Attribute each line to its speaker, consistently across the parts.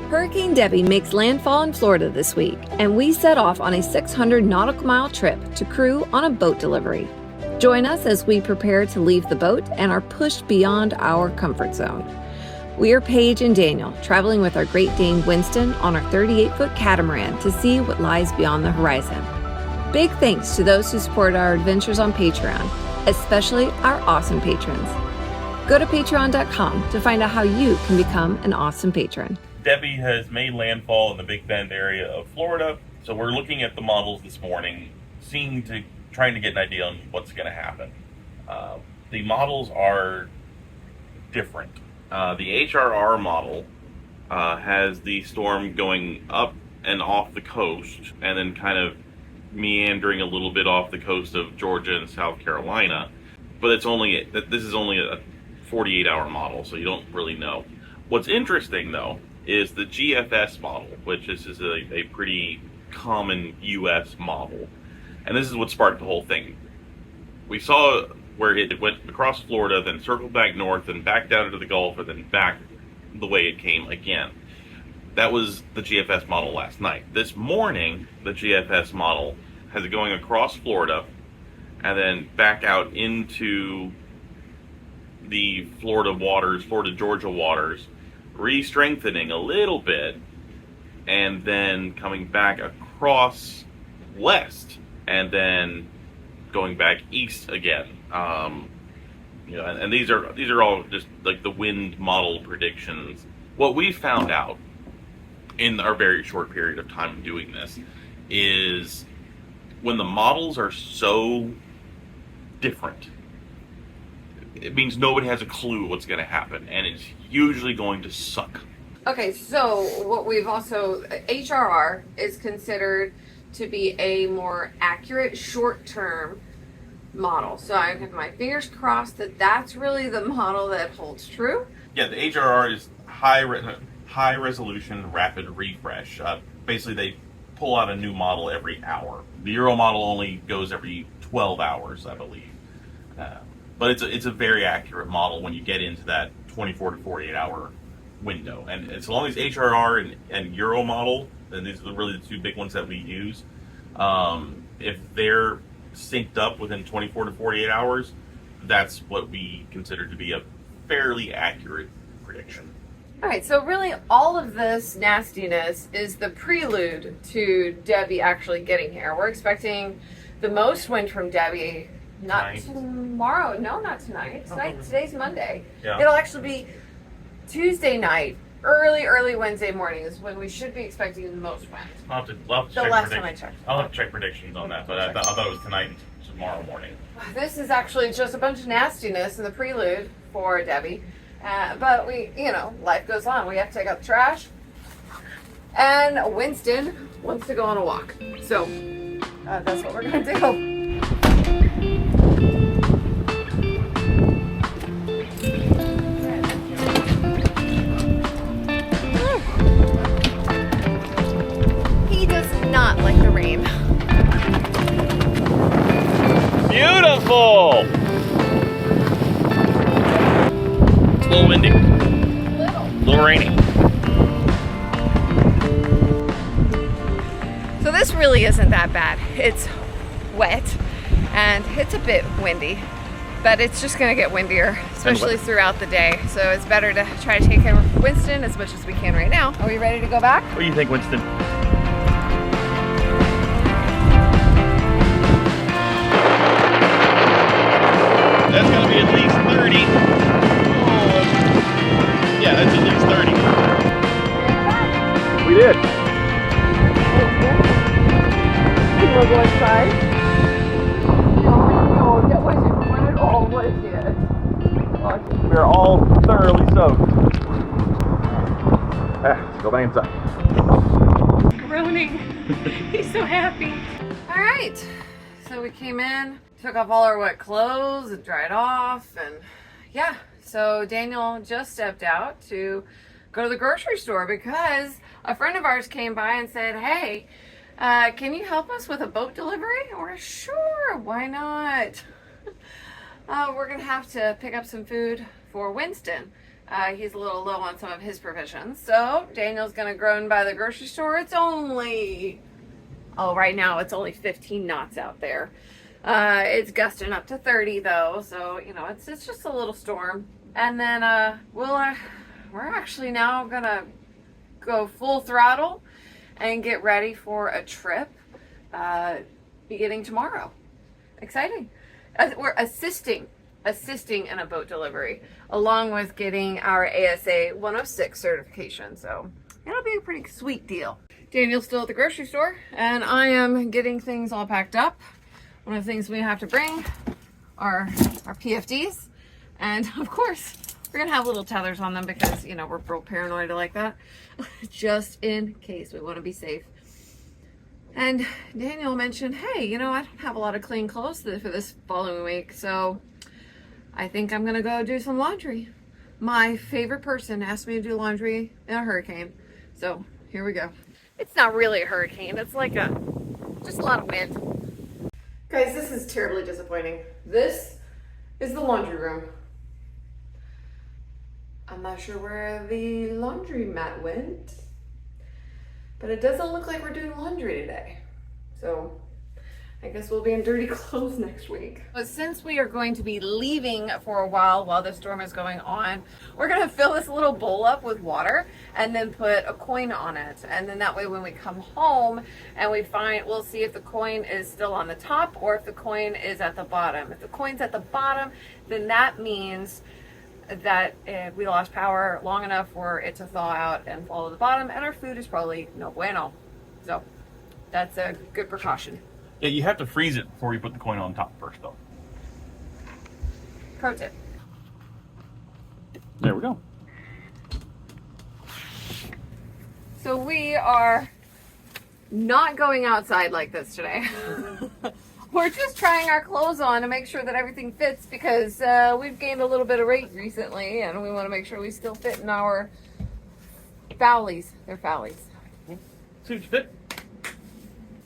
Speaker 1: Hurricane Debby makes landfall in Florida this week, and we set off on a 600 nautical mile trip to crew on a boat delivery. Join us as we prepare to leave the boat and are pushed beyond our comfort zone. We are Paige and Daniel, traveling with our Great Dane Winston on our 38-foot catamaran to see what lies beyond the horizon. Big thanks to those who support our adventures on Patreon, especially our awesome patrons. Go to patreon.com to find out how you can become an awesome patron.
Speaker 2: Debby has made landfall in the Big Bend area of Florida, so we're looking at the models this morning, trying to get an idea on what's going to happen. The models are different. The HRR model has the storm going up and off the coast, and then kind of meandering a little bit off the coast of Georgia and South Carolina. But this is only a 48-hour model, so you don't really know. What's interesting, though, is the GFS model, which is a pretty common U.S. model. And this is what sparked the whole thing. We saw where it went across Florida, then circled back north, and back down into the Gulf, and then back the way it came again. That was the GFS model last night. This morning, the GFS model has it going across Florida, and then back out into the Florida-Georgia waters, re-strengthening a little bit, and then coming back across west, and then going back east again. And these are all just like the wind model predictions. What we found out in our very short period of time doing this is when the models are so different, it means nobody has a clue what's going to happen, and it's usually going to suck.
Speaker 1: Okay, so what we've also, HRR is considered to be a more accurate short-term model. So I have my fingers crossed that that's really the model that holds true.
Speaker 2: Yeah, the HRR is high resolution rapid refresh. Basically, they pull out a new model every hour. The Euro model only goes every 12 hours, I believe. But it's a very accurate model when you get into that 24 to 48 hour window. And as long as HRR and Euro model, and these are really the two big ones that we use, if they're synced up within 24 to 48 hours, that's what we consider to be a fairly accurate prediction.
Speaker 1: All right, so really all of this nastiness is the prelude to Debby actually getting here. We're expecting the most wind from Debby. Not tomorrow. No, not tonight. Today's Monday. Yeah. It'll actually be Tuesday night, early Wednesday morning is when we should be expecting the most wind.
Speaker 2: I'll have to check the last time I checked. I'll have to check predictions on that, but I thought it was tonight and tomorrow morning.
Speaker 1: This is actually just a bunch of nastiness in the prelude for Debby. But life goes on. We have to take out the trash. And Winston wants to go on a walk. So that's what we're going to do. Not like the rain.
Speaker 2: Beautiful! It's a little windy. A little rainy.
Speaker 1: So this really isn't that bad. It's wet and it's a bit windy, but it's just going to get windier, especially throughout the day. So it's better to try to take care of Winston as much as we can right now. Are we ready to go back?
Speaker 2: What do you think, Winston? That's going to be at least 30. Yeah, that's at least 30. We did.
Speaker 1: You want to go inside? No, that wasn't fun at all, was it?
Speaker 2: We're all thoroughly soaked. Let's go back inside.
Speaker 1: Groaning. He's so happy. All right. So we came in, took off all our wet clothes and dried off, and yeah, so Daniel just stepped out to go to the grocery store because a friend of ours came by and said, hey, can you help us with a boat delivery? And we're sure, why not? We're gonna have to pick up some food for Winston. He's a little low on some of his provisions. So Daniel's gonna go in by the grocery store. It's only, oh, right now it's only 15 knots out there. It's gusting up to 30 though, so you know it's just a little storm. And then we're actually now gonna go full throttle and get ready for a trip beginning tomorrow. Exciting. We're assisting in a boat delivery, along with getting our ASA 106 certification. So it'll be a pretty sweet deal. Daniel's still at the grocery store, and I am getting things all packed up. One of the things we have to bring are our PFDs, and of course, we're gonna have little tethers on them because, you know, we're real paranoid like that, just in case. We want to be safe. And Daniel mentioned, hey, you know, I don't have a lot of clean clothes for this following week, so I think I'm gonna go do some laundry. My favorite person asked me to do laundry in a hurricane, so here we go. It's not really a hurricane, it's like just a lot of wind. Guys, this is terribly disappointing. This is the laundry room. I'm not sure where the laundry mat went, but it doesn't look like we're doing laundry today. So I guess we'll be in dirty clothes next week. But since we are going to be leaving for a while the storm is going on, we're gonna fill this little bowl up with water and then put a coin on it. And then that way when we come home and we'll see if the coin is still on the top or if the coin is at the bottom. If the coin's at the bottom, then that means that we lost power long enough for it to thaw out and fall to the bottom, and our food is probably no bueno. So that's a good precaution.
Speaker 2: Yeah, you have to freeze it before you put the coin on top first, though.
Speaker 1: Pro tip.
Speaker 2: There we go.
Speaker 1: So we are not going outside like this today. We're just trying our clothes on to make sure that everything fits because we've gained a little bit of weight recently and we want to make sure we still fit in our fowlies. They're fowlies.
Speaker 2: Suits fit.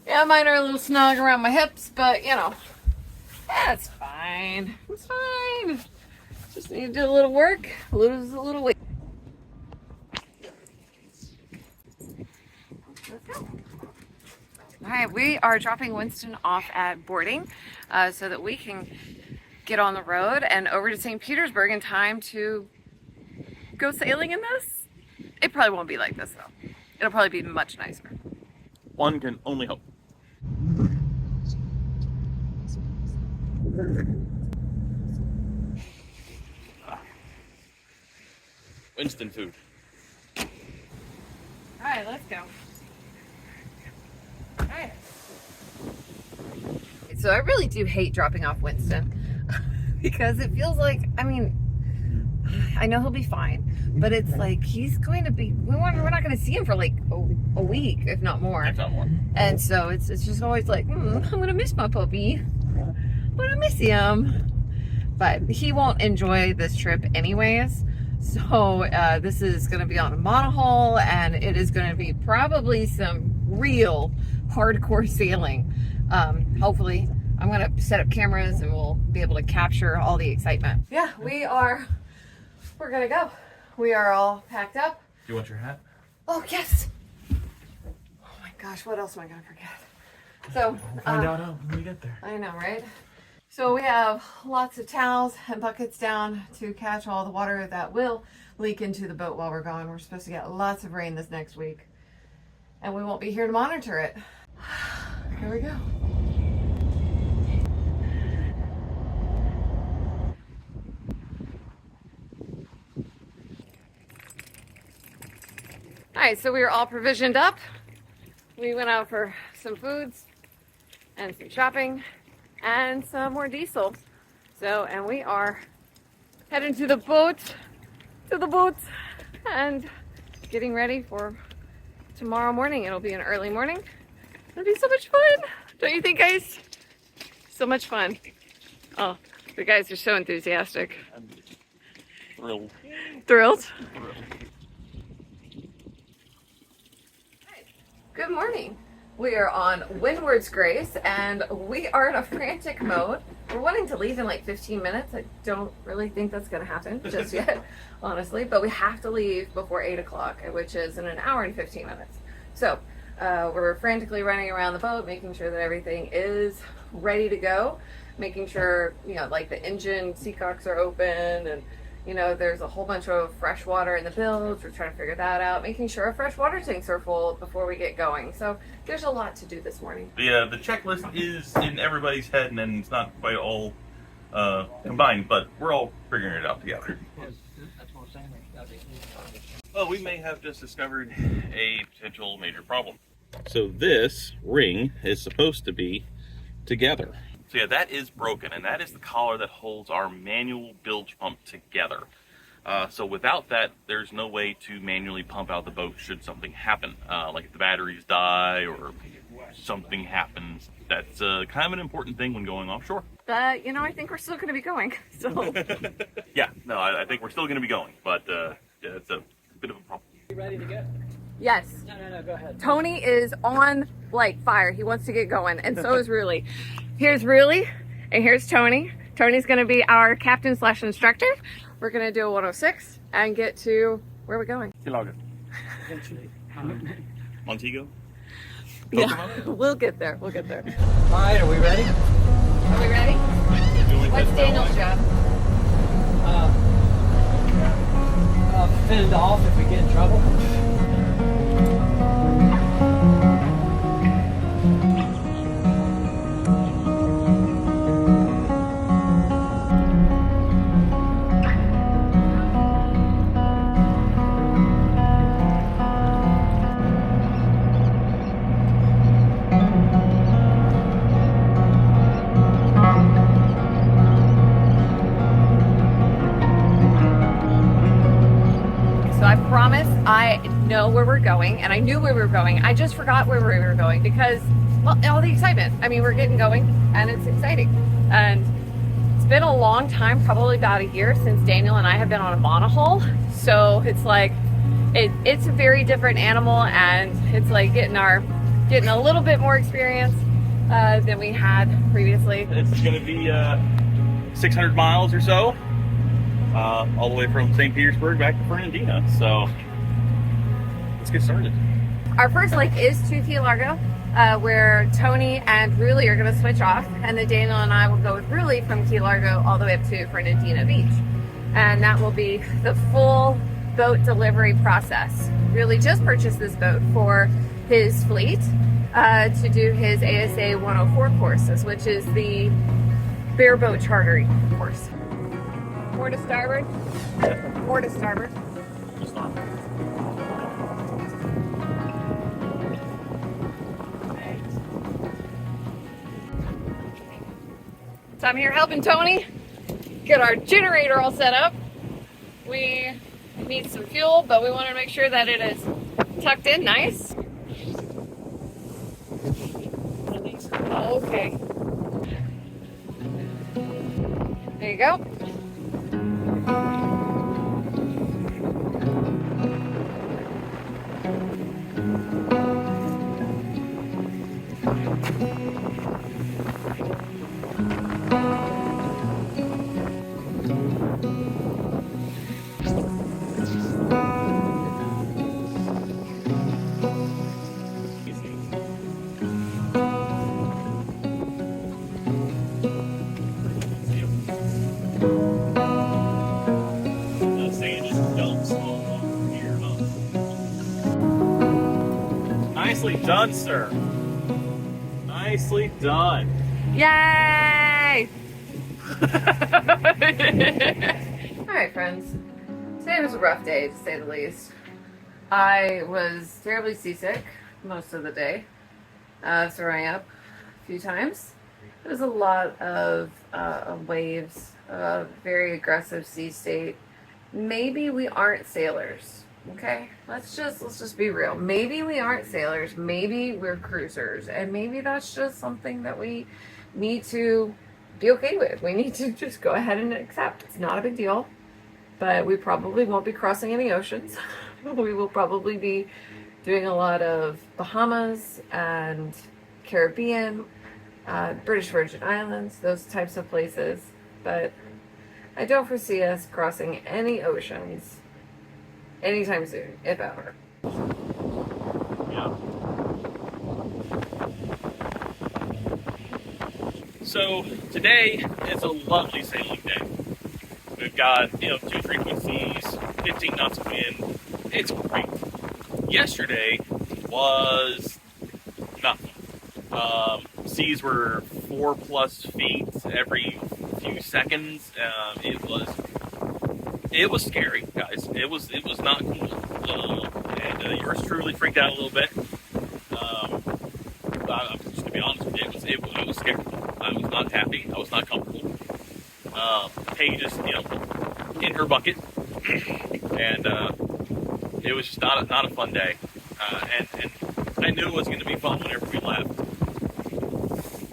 Speaker 1: Yeah, mine are a little snug around my hips, but you know, that's fine. It's fine. Just need to do a little work, lose a little weight. Let's go. All right, we are dropping Winston off at boarding so that we can get on the road and over to St. Petersburg in time to go sailing in this. It probably won't be like this though. It'll probably be much nicer.
Speaker 2: One can only hope. Winston food.
Speaker 1: All right, let's go. All right. So I really do hate dropping off Winston because it feels like, I mean, I know he'll be fine, but it's like he's going to be, we're not going to see him for like a week, if not more.
Speaker 2: If not more.
Speaker 1: And so it's just always like, I'm going to miss my puppy. I'm going to miss him. But he won't enjoy this trip anyways. So this is going to be on a monohull, and it is going to be probably some real hardcore sailing. Hopefully I'm going to set up cameras and we'll be able to capture all the excitement. Yeah, we're going to go. We are all packed up.
Speaker 2: Do you want your hat?
Speaker 1: Oh, yes. Oh my gosh, what else am I going to forget? So
Speaker 2: We'll find out when we get there.
Speaker 1: I know, right? So we have lots of towels and buckets down to catch all the water that will leak into the boat while we're gone. We're supposed to get lots of rain this next week, and we won't be here to monitor it. Here we go. All right, so we were all provisioned up. We went out for some foods and some shopping and some more diesel. So, and we are heading to the boat, and getting ready for tomorrow morning. It'll be an early morning. It'll be so much fun. Don't you think, guys? So much fun. Oh, the guys are so enthusiastic.
Speaker 2: I'm thrilled.
Speaker 1: Thrilled? Good morning. We are on Windward's Grace and we are in a frantic mode we're wanting to leave in like 15 minutes. I don't really think that's going to happen just yet, honestly. But we have to leave before 8 o'clock, which is in an hour and 15 minutes. So we're frantically running around the boat, making sure that everything is ready to go, making sure, you know, like the engine seacocks are open, and you know, there's a whole bunch of fresh water in the bilge. We're trying to figure that out, making sure our fresh water tanks are full before we get going. So there's a lot to do this morning.
Speaker 2: The checklist is in everybody's head, and then it's not quite all combined, but we're all figuring it out together. Well, we may have just discovered a potential major problem. So this ring is supposed to be together. So yeah, that is broken, and that is the collar that holds our manual bilge pump together. So without that, there's no way to manually pump out the boat should something happen. Like if the batteries die or something happens. That's kind of an important thing when going offshore.
Speaker 1: But, you know, I think we're still going to be going. So.
Speaker 2: Yeah, no, I think we're still going to be going, but yeah, it's a bit of a problem.
Speaker 3: You ready to go?
Speaker 1: Yes.
Speaker 3: No, go ahead.
Speaker 1: Tony is on like fire. He wants to get going, and so is Ruli. Here's Ruli, and here's Tony. Tony's going to be our captain / instructor. We're going to do a 106 and get to, where are we going?
Speaker 2: Kilaga.
Speaker 3: Eventually.
Speaker 2: Montego?
Speaker 1: Yeah, we'll get there. We'll get there.
Speaker 3: All right, are we ready?
Speaker 1: Are we ready? What's Daniel's job?
Speaker 3: Fend off if we get in trouble.
Speaker 1: I know where we're going, and I knew where we were going. I just forgot where we were going because, well, all the excitement. I mean, we're getting going, and it's exciting. And it's been a long time, probably about a year, since Daniel and I have been on a monohull. So it's like, it's a very different animal, and it's like getting a little bit more experience than we had previously.
Speaker 2: It's going to be 600 miles or so, all the way from St. Petersburg back to Fernandina. So let's get started.
Speaker 1: Our first lake is to Key Largo, where Tony and Ruli are going to switch off, and then Daniel and I will go with Ruli from Key Largo all the way up to Fernandina Beach. And that will be the full boat delivery process. Ruli just purchased this boat for his fleet to do his ASA 104 courses, which is the bareboat chartering course. More to starboard. More to starboard. So I'm here helping Tony get our generator all set up. We need some fuel, but we want to make sure that it is tucked in nice. Okay. There you go.
Speaker 2: Nicely done, sir. Nicely done.
Speaker 1: Yay! Alright, friends. Today was a rough day, to say the least. I was terribly seasick most of the day, throwing up a few times. It was a lot of waves, very aggressive sea state. Maybe we aren't sailors. Okay, let's just be real. Maybe we aren't sailors, maybe we're cruisers, and maybe that's just something that we need to be okay with. We need to just go ahead and accept. It's not a big deal, but we probably won't be crossing any oceans. We will probably be doing a lot of Bahamas and Caribbean, British Virgin Islands, those types of places. But I don't foresee us crossing any oceans anytime soon, if ever.
Speaker 2: Yeah. So today is a lovely sailing day. We've got 2-3 foot seas, 15 knots of wind. It's great. Yesterday was nothing. Seas were 4+ feet every few seconds. It was scary, guys. It was not cool. And yours truly freaked out a little bit. Just to be honest with you, it was scary. I was not happy. I was not comfortable. Paige is, in her bucket, and it was just not a fun day. And I knew it was going to be fun whenever we left.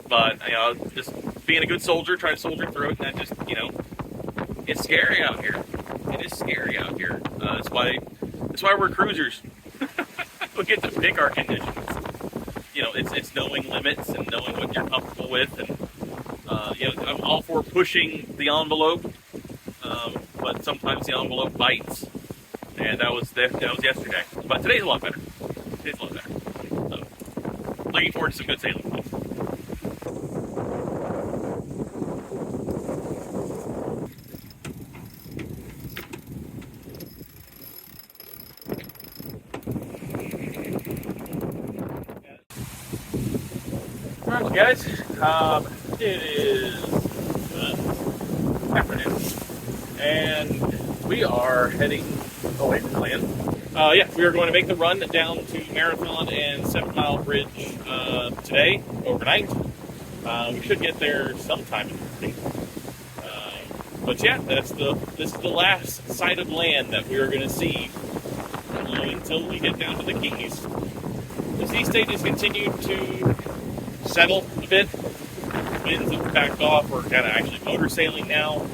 Speaker 2: But just being a good soldier, trying to soldier through it, and that just it's scary out here. It is scary out here. That's why we're cruisers. We get to pick our conditions. It's knowing limits and knowing what you're comfortable with, and I'm all for pushing the envelope, but sometimes the envelope bites, and that was yesterday. But today's a lot better. So, looking forward to some good sailing. Alright, guys, it is afternoon, and we are heading away from land. We are going to make the run down to Marathon and 7 Mile Bridge today, overnight. We should get there sometime in the morning. But yeah, this is the last sight of land that we are going to see until we get down to the Keys. The sea stages continue to settle a bit. Winds have backed off. We're kind of actually motor sailing now.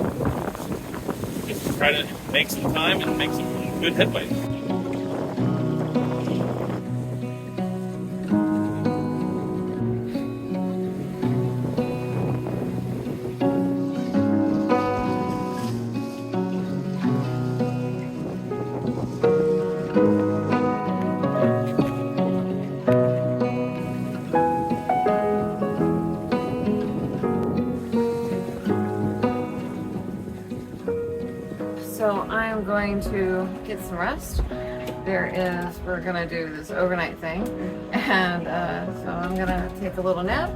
Speaker 2: Just try to make some time and make some good headway.
Speaker 1: So I'm going to get some rest. We're gonna do this overnight thing, and so I'm gonna take a little nap.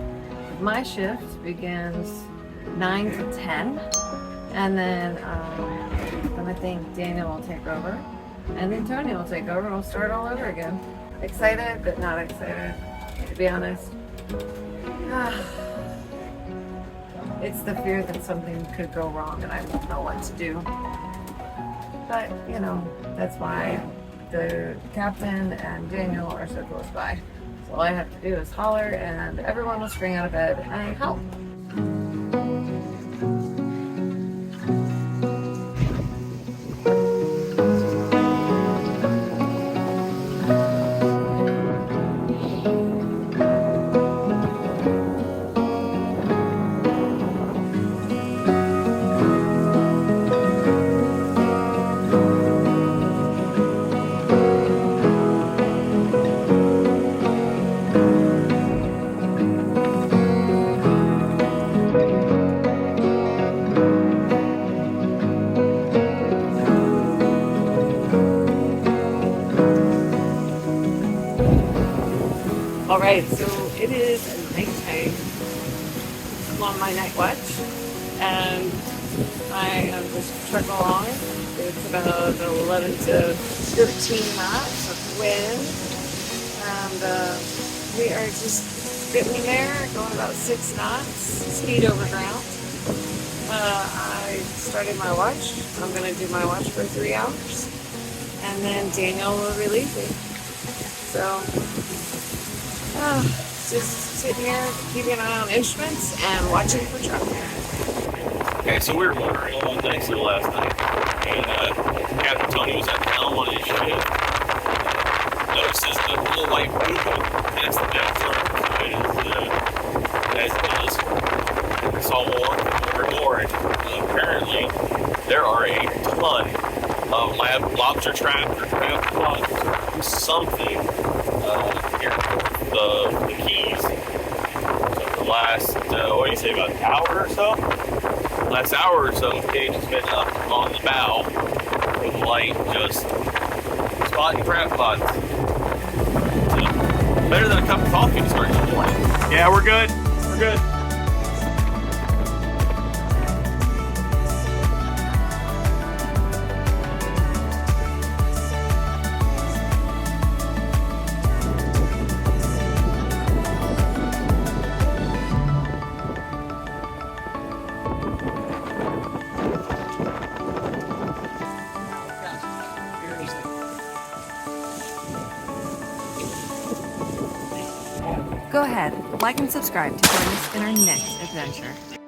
Speaker 1: My shift begins 9 to 10, and then I think Daniel will take over, and then Tony will take over, and we'll start all over again. Excited, but not excited, to be honest. It's the fear that something could go wrong, and I don't know what to do. But, that's why the captain and Daniel are so close by. So all I have to do is holler, and everyone will spring out of bed and help. Alright, so it is nighttime. I'm on my night watch, and I am just trucking along. It's about 11 to 13 knots of wind, and we are just getting there, going about 6 knots, speed over ground. I started my watch. I'm going to do my watch for 3 hours, and then Daniel will relieve me. So, just sitting here, keeping an eye on instruments and watching for trouble.
Speaker 2: Okay, so we were motoring along Peninsula last night, and Captain Tony was at the helm on his ship. Notices the little white movement past the deck front. As are a ton of lobster traps or trap spots, do something here the Keys. So the last, what do you say, about an hour or so? Last hour or so, Cage has been up on the bow with light, just spotting crab spots. So, better than a cup of coffee to start the morning. Yeah, we're good. We're good.
Speaker 1: Go ahead, like and subscribe to join us in our next adventure.